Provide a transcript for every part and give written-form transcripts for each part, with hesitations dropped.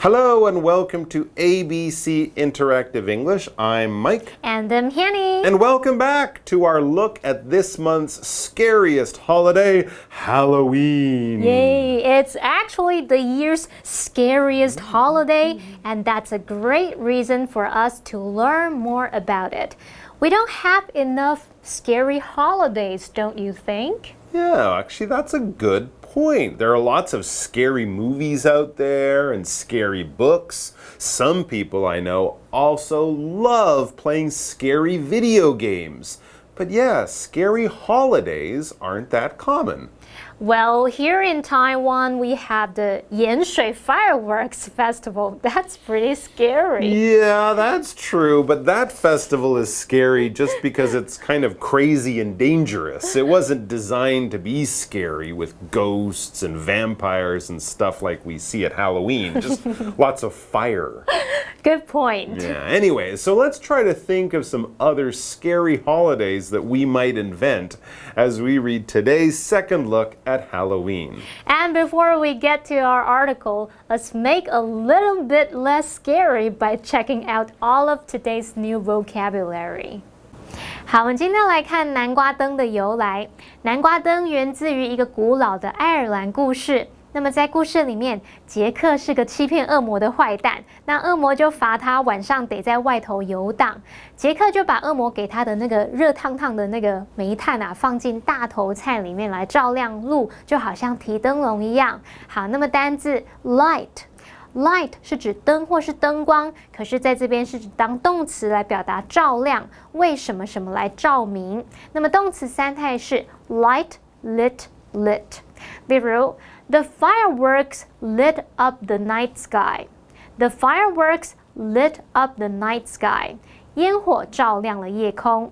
Hello and welcome to ABC Interactive English. I'm Mike. And I'm Hanny. And welcome back to our look at this month's scariest holiday, Halloween. Yay! It's actually the year's scariest holiday, and that's a great reason for us to learn more about it. We don't have enough scary holidays, don't you think? Yeah, actually that's a good point. There are lots of scary movies out there and scary books. Some people I know also love playing scary video games. But yeah, scary holidays aren't that common. Well, here in Taiwan, we have the 盐水 fireworks festival. That's pretty scary. Yeah, that's true, but that festival is scary just because it's kind of crazy and dangerous. It wasn't designed to be scary with ghosts and vampires and stuff like we see at Halloween. Just lots of fire. Good point. Yeah, anyway, so let's try to think of some other scary holidays that we might invent as we read today's second look at Halloween. And before we get to our article, let's make a little bit less scary by checking out all of today's new vocabulary. 好，我们今天来看南瓜灯的由来。南瓜灯源自于一个古老的爱尔兰故事。那么在故事里面，杰克是个欺骗恶魔的坏蛋，那恶魔就罚他晚上得在外头游荡。杰克就把恶魔给他的那个热烫烫的那个煤炭啊，放进大头菜里面来照亮路，就好像提灯笼一样。好，那么单字 light。Light 是指灯或是灯光，可是在这边是指当动词来表达照亮，为什么什么来照明。那么动词三态是 light, lit, lit。例如 The fireworks lit up the night sky. The fireworks lit up the night sky. 烟火照亮了夜空。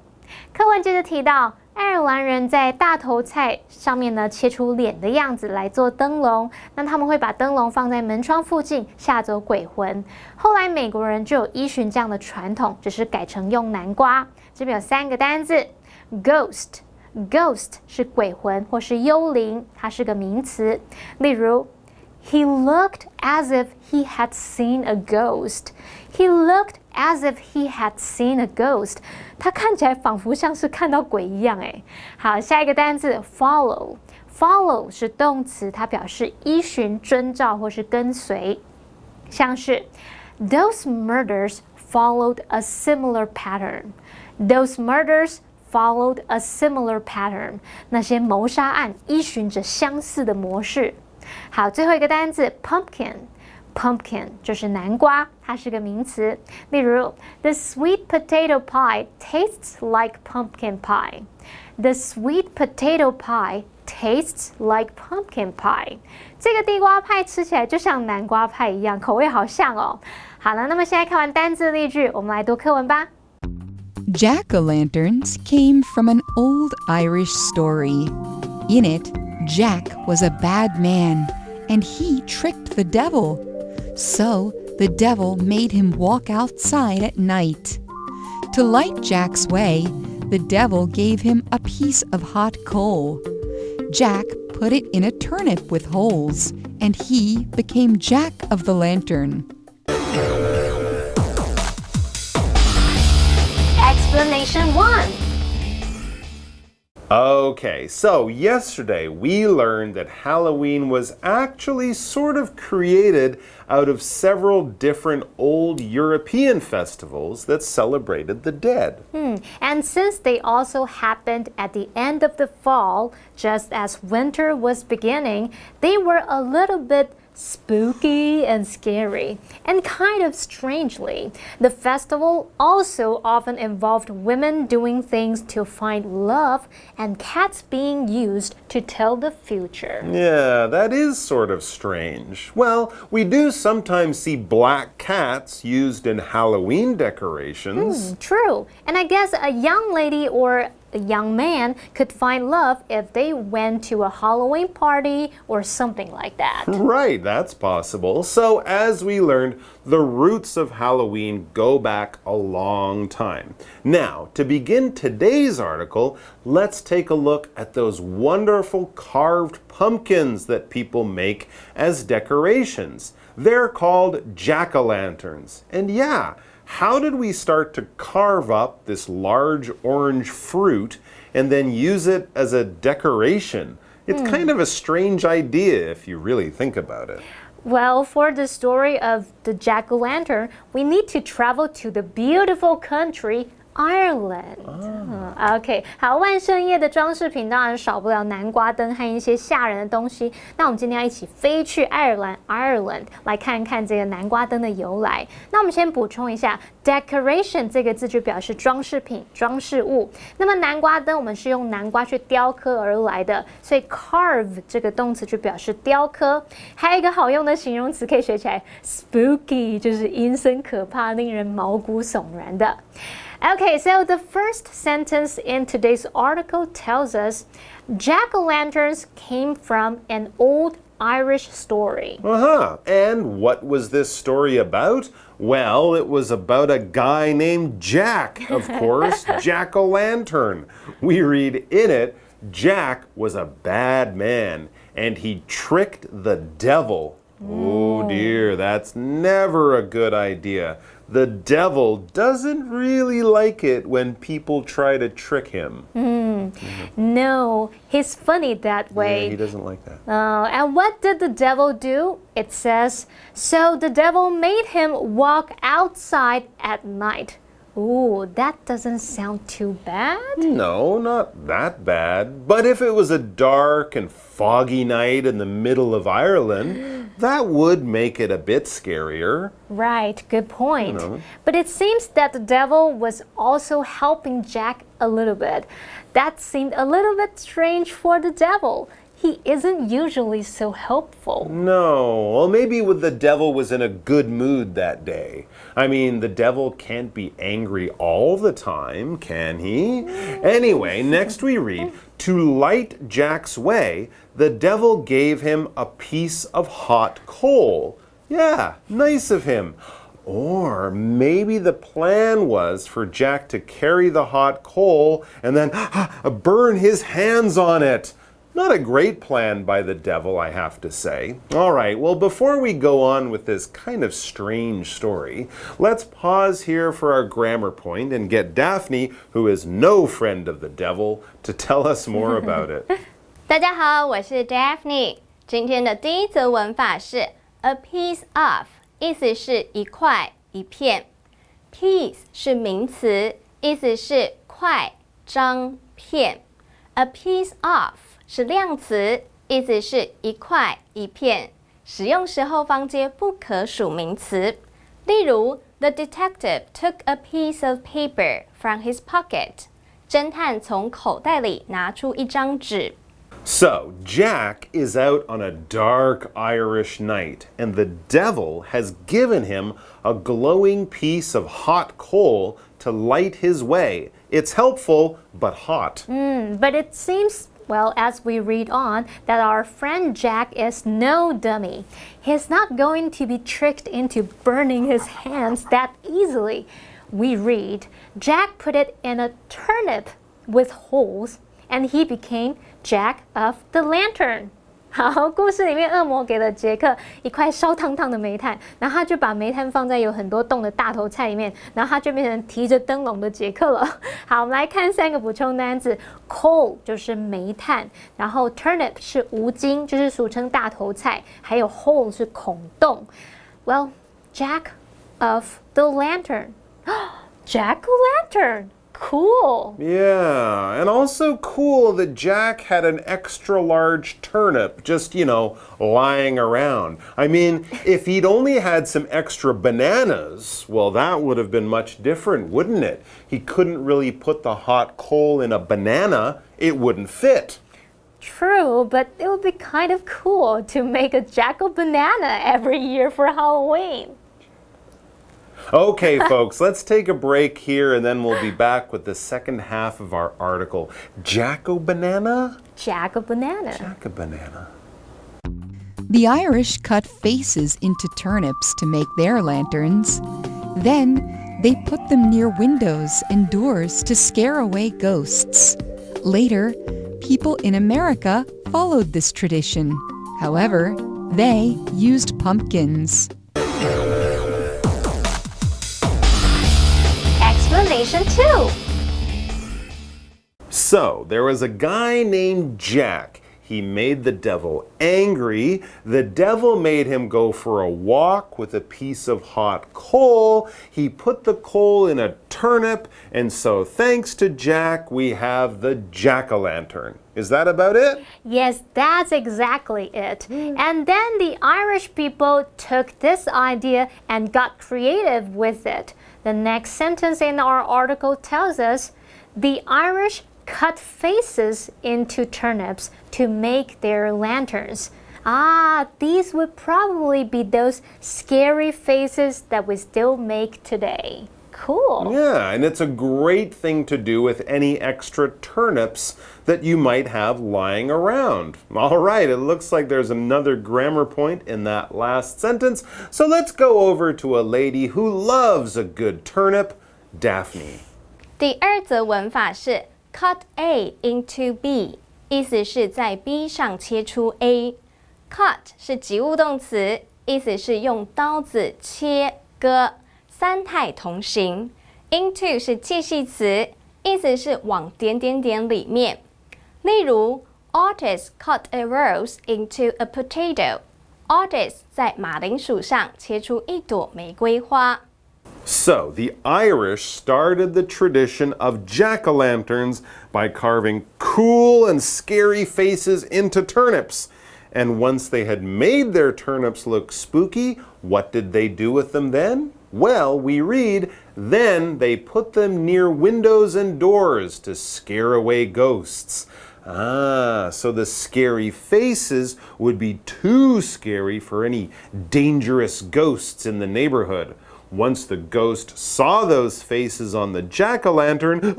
课文接着提到，爱尔兰人在大头菜上面呢切出脸的样子来做灯笼，那他们会把灯笼放在门窗附近吓走鬼魂。后来美国人就有依循这样的传统，只是改成用南瓜。这边有三个单字 Ghost 是鬼魂或是幽灵，它是个名词。例如 He looked as if he had seen a ghost. He looked as if he had seen a ghost. 他看起来仿佛像是看到鬼一样诶。好，下一个单字 follow 是动词，它表示依循、遵照或是跟随。像是 Those murders followed a similar pattern. Those murders followed a similar pattern. 那些谋杀案依循着相似的模式。好，最后一个单字 pumpkin 就是南瓜，它是个名词。例如 The sweet potato pie tastes like pumpkin pie. The sweet potato pie tastes like pumpkin pie. 这个地瓜派吃起来就像南瓜派一样，口味好像哦。好了，那么现在看完单字例句，我们来读课文吧。Jack-o'-lanterns came from an old Irish story. In it, Jack was a bad man, and he tricked the devil. So the devil made him walk outside at night. To light Jack's way, the devil gave him a piece of hot coal. Jack put it in a turnip with holes, and he became Jack of the Lantern. Explanation 1. Okay, so yesterday we learned that Halloween was actually sort of created out of several different old European festivals that celebrated the dead. And since they also happened at the end of the fall, just as winter was beginning, they were a little bit spooky and scary, and kind of strangely. The festival also often involved women doing things to find love and cats being used to tell the future. Yeah, that is sort of strange. Well, we do sometimes see black cats used in Halloween decorations. True. And I guess a young lady or a young man could find love if they went to a Halloween party or something like that. Right, that's possible. So, as we learned, the roots of Halloween go back a long time. Now, to begin today's article, let's take a look at those wonderful carved pumpkins that people make as decorations. They're called jack-o'-lanterns. And yeah, how did we start to carve up this large orange fruit and then use it as a decoration? It's kind of a strange idea if you really think about it. Well, for the story of the jack-o'-lantern, we need to travel to the beautiful country Ireland. OK， 好，万圣夜的装饰品当然少不了南瓜灯和一些吓人的东西。那我们今天要一起飞去爱尔兰 Ireland 来看看这个南瓜灯的由来。那我们先补充一下 ，decoration 这个字就表示装饰品、装饰物。那么南瓜灯我们是用南瓜去雕刻而来的，所以 carve 这个动词就表示雕刻。还有一个好用的形容词可以学起来 ，spooky 就是阴森可怕、令人毛骨悚然的。Okay, so the first sentence in today's article tells us jack-o'-lanterns came from an old Irish story. And what was this story about? Well, it was about a guy named Jack, of course, jack-o'-lantern. We read in it, Jack was a bad man, and he tricked the devil. Oh dear, that's never a good idea. The devil doesn't really like it when people try to trick him. No, he's funny that way. Yeah, he doesn't like that. And what did the devil do? It says, so the devil made him walk outside at night. Ooh, that doesn't sound too bad. No, not that bad. But if it was a dark and foggy night in the middle of Ireland, that would make it a bit scarier. Right, good point. But it seems that the devil was also helping Jack a little bit. That seemed a little bit strange for the devil. He isn't usually so helpful. No, well, maybe the devil was in a good mood that day. I mean, the devil can't be angry all the time, can he? Anyway, next we read, to light Jack's way, the devil gave him a piece of hot coal. Yeah, nice of him. Or maybe the plan was for Jack to carry the hot coal and then burn his hands on it. Not a great plan by the devil, I have to say. All right, well, before we go on with this kind of strange story, let's pause here for our grammar point and get Daphne, who is no friend of the devil, to tell us more about it. 大家好，我是 Daphne。今天的第一则文法是 a piece of， 意思是一块、一片。piece 是名词，意思是块、张、片。a piece of 是量词，意思是一块、一片。使用时候方接不可数名词。例如 ，The detective took a piece of paper from his pocket。侦探从口袋里拿出一张纸。So, Jack is out on a dark Irish night, and the devil has given him a glowing piece of hot coal to light his way. It's helpful, but hot. But it seems, well, as we read on, that our friend Jack is no dummy. He's not going to be tricked into burning his hands that easily. We read, Jack put it in a turnip with holes, and he became Jack of the Lantern. 好，故事里面恶魔给了杰克一块烧烫烫的煤炭，然后他就把煤炭放在有很多洞的大头菜里面，然后他就变成提着灯笼的杰克了。好，我们来看3个补充单字 ，coal 就是煤炭，然后 turnip 是无茎，就是俗称大头菜，还有 hole 是孔洞。Well, Jack of the Lantern. Jack-o'-lantern. Cool. Yeah, and also cool that Jack had an extra large turnip just, lying around. I mean, if he'd only had some extra bananas, well, that would have been much different, wouldn't it? He couldn't really put the hot coal in a banana. It wouldn't fit. True, but it would be kind of cool to make a jack-o'-banana every year for Halloween. Okay, folks, let's take a break here and then we'll be back with the second half of our article. Jack-o'-banana? Jack-o'-banana. Jack-o'-banana. The Irish cut faces into turnips to make their lanterns. Then they put them near windows and doors to scare away ghosts. Later, people in America followed this tradition. However, They used pumpkins. Explanation 2. So, there was a guy named Jack. He made the devil angry. The devil made him go for a walk with a piece of hot coal. He put the coal in a turnip, and so thanks to Jack, we have the jack-o'-lantern. Is that about it? Yes, that's exactly it. And then the Irish people took this idea and got creative with it. The next sentence in our article tells us, the Irish cut faces into turnips to make their lanterns. These would probably be those scary faces that we still make today. Cool. Yeah, and it's a great thing to do with any extra turnips that you might have lying around. All right, it looks like there's another grammar point in that last sentence. So let's go over to a lady who loves a good turnip, Daphne. 第二则文法是 cut A into B， 意思是在 B 上切出 A。cut 是及物动词，意思是用刀子切割，三态同形。into 是介系词，意思是往点点点里面。例如 Otis cut a rose into a potato。Otis 在马铃薯上切出一朵玫瑰花。So, the Irish started the tradition of jack-o'-lanterns by carving cool and scary faces into turnips. And once they had made their turnips look spooky, what did they do with them then? Well, we read, then they put them near windows and doors to scare away ghosts. So the scary faces would be too scary for any dangerous ghosts in the neighborhood. Once the ghost saw those faces on the jack-o'-lantern,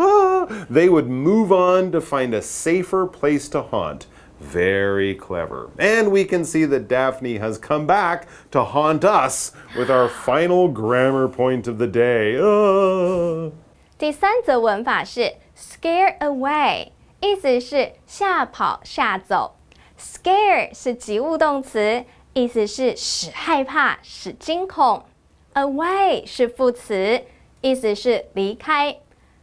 they would move on to find a safer place to haunt. Very clever. And we can see that Daphne has come back to haunt us with our final grammar point of the day. 第三则文法是 scare away， 意思是吓跑吓走。scare 是及物动词，意思是使害怕使惊恐。away 是副词，意思是离开。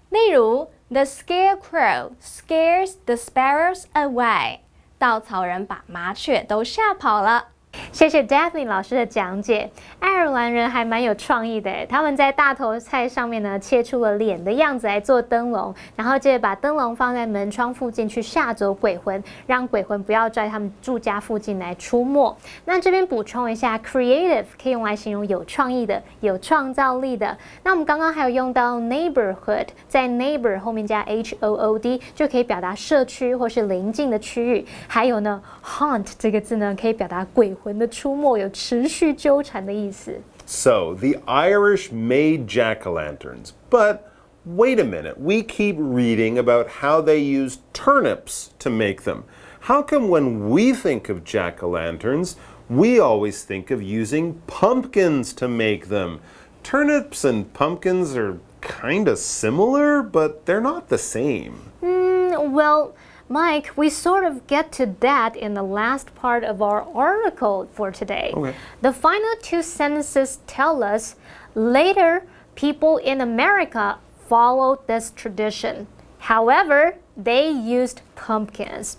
例如 The scarecrow scares the sparrows away。稻草人把麻雀都吓跑了。谢谢 Daphne 老师的讲解。爱尔兰人还蛮有创意的，他们在大头菜上面呢切出了脸的样子来做灯笼，然后接着把灯笼放在门窗附近去吓走鬼魂，让鬼魂不要在他们住家附近来出没。那这边补充一下 ，creative 可以用来形容有创意的、有创造力的。那我们刚刚还有用到 neighborhood， 在 neighbor 后面加 hood 就可以表达社区或是邻近的区域。还有呢 ，haunt 这个字呢可以表达鬼魂的出没，有持续纠缠的意思。So, the Irish made jack-o'-lanterns, but wait a minute, we keep reading about how they used turnips to make them. How come when we think of jack-o'-lanterns, we always think of using pumpkins to make them? Turnips and pumpkins are kind of similar, but they're not the same. Well, Mike, we sort of get to that in the last part of our article for today. Okay. The final two sentences tell us later people in America followed this tradition. However, they used pumpkins.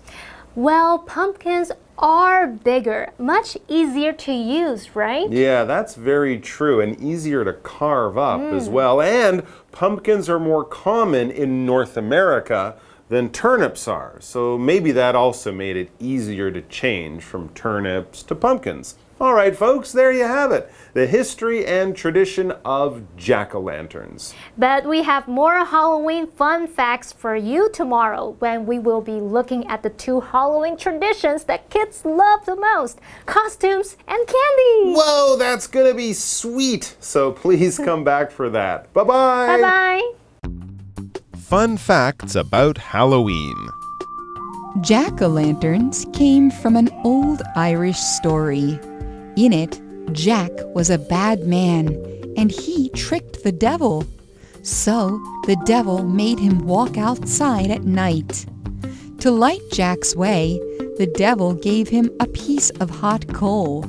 Well, pumpkins are bigger, much easier to use, right? Yeah, that's very true, and easier to carve up as well. And pumpkins are more common in North America than turnips are. So maybe that also made it easier to change from turnips to pumpkins. All right, folks, there you have it. The history and tradition of jack-o'-lanterns. But we have more Halloween fun facts for you tomorrow when we will be looking at the two Halloween traditions that kids love the most, costumes and candy. Whoa, that's gonna be sweet. So please come back for that. Bye-bye. Bye-bye. Fun facts about Halloween. Jack-o'-lanterns came from an old Irish story. In it, Jack was a bad man, and he tricked the devil. So the devil made him walk outside at night. To light Jack's way, the devil gave him a piece of hot coal.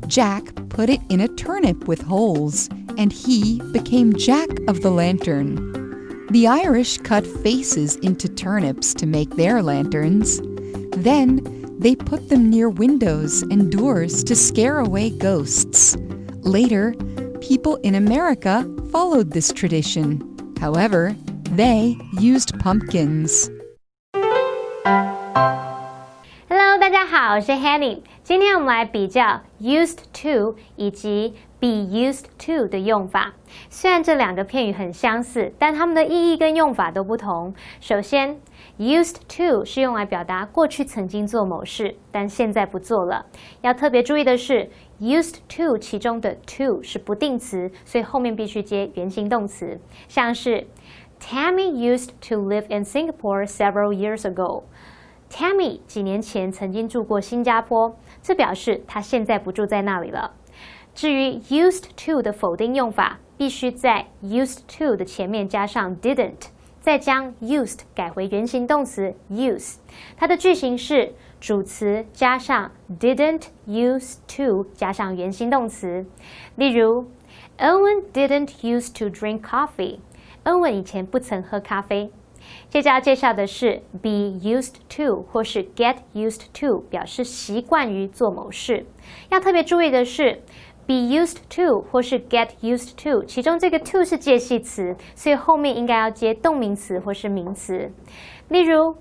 Jack put it in a turnip with holes, and he became Jack of the Lantern. The Irish cut faces into turnips to make their lanterns. Then they put them near windows and doors to scare away ghosts. Later, people in America followed this tradition. However, they used pumpkins. Hello， 大家好，我是 Hanny。今天我们来比较 used to 以及 be used to 的用法。虽然这两个片语很相似，但它们的意义跟用法都不同。首先 used to 是用来表达过去曾经做某事，但现在不做了。要特别注意的是 used to 其中的 to 是不定词，所以后面必须接原形动词，像是 Tammy used to live in Singapore several years ago. Tammy 几年前曾经住过新加坡，这表示她现在不住在那里了。至于 used to 的否定用法，必须在 used to 的前面加上 didn't， 再将 used 改回原形动词 use。它的句型是主词加上 didn't use to 加上原形动词。例如 Owen didn't used to drink coffee。恩文以前不曾喝咖啡。接着要介绍的是 be used to 或是 get used to， 表示习惯于做某事。要特别注意的是 be used to 或是 get used to， 其中这个 to 是介系词，所以后面应该要接动名词或是名词。例如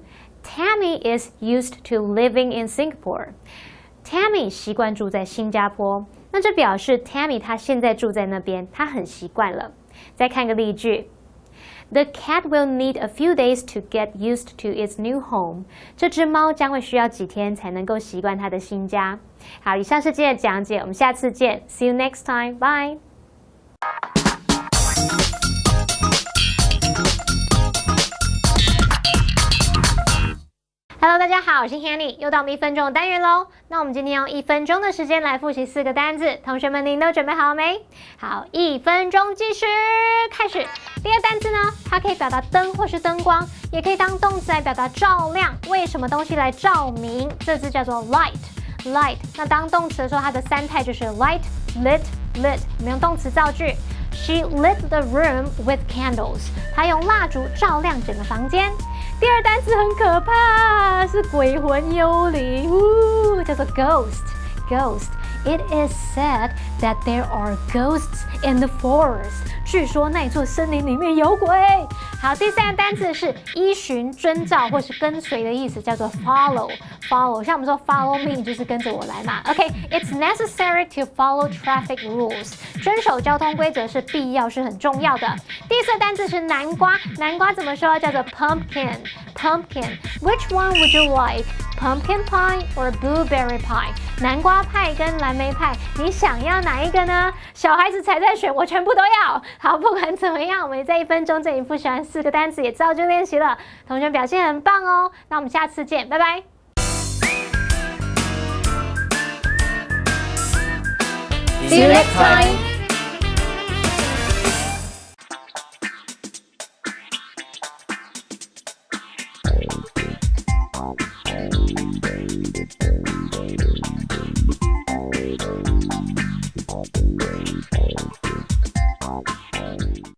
Tammy is used to living in Singapore。Tammy 习惯住在新加坡，那这表示 Tammy 她现在住在那边，她很习惯了。再看个例句。The cat will need a few days to get used to its new home. 这只猫将会需要几天才能够习惯它的新家。好，以上是今天的讲解，我们下次见。See you next time. Bye. Hello， 大家好，我是 Hanny， 又到我们1分钟的单元咯。那我们今天用1分钟的时间来复习4个单字，同学们您都准备好了没？好，1分钟计时开始。第一个单字呢，它可以表达灯或是灯光，也可以当动词来表达照亮，为什么东西来照明？这字叫做 light。那当动词的时候，它的3态就是 light, lit, lit。我们用动词造句。She lit the room with candles. 她用蜡烛照亮整个房间。第二单词很可怕，是鬼魂幽灵，叫做 ghost。It is said that there are ghosts in the forest. 据说那座森林里面有鬼。好，第3个单词是依循、遵照或是跟随的意思，叫做 follow。像我们说 follow me 就是跟着我来嘛。OK，it's necessary to follow traffic rules. 遵守交通规则是必要，是很重要的。第4个单词是南瓜，南瓜怎么说？叫做 pumpkin。Which one would you like? Pumpkin pie or blueberry pie? 南瓜派跟蓝莓派，你想要哪一个呢？小孩子才在选，我全部都要。好，不管怎么样，我们在1分钟这里复习完4个单词，也造就练习了，同学表现很棒哦。那我们下次见，拜拜。See you next time.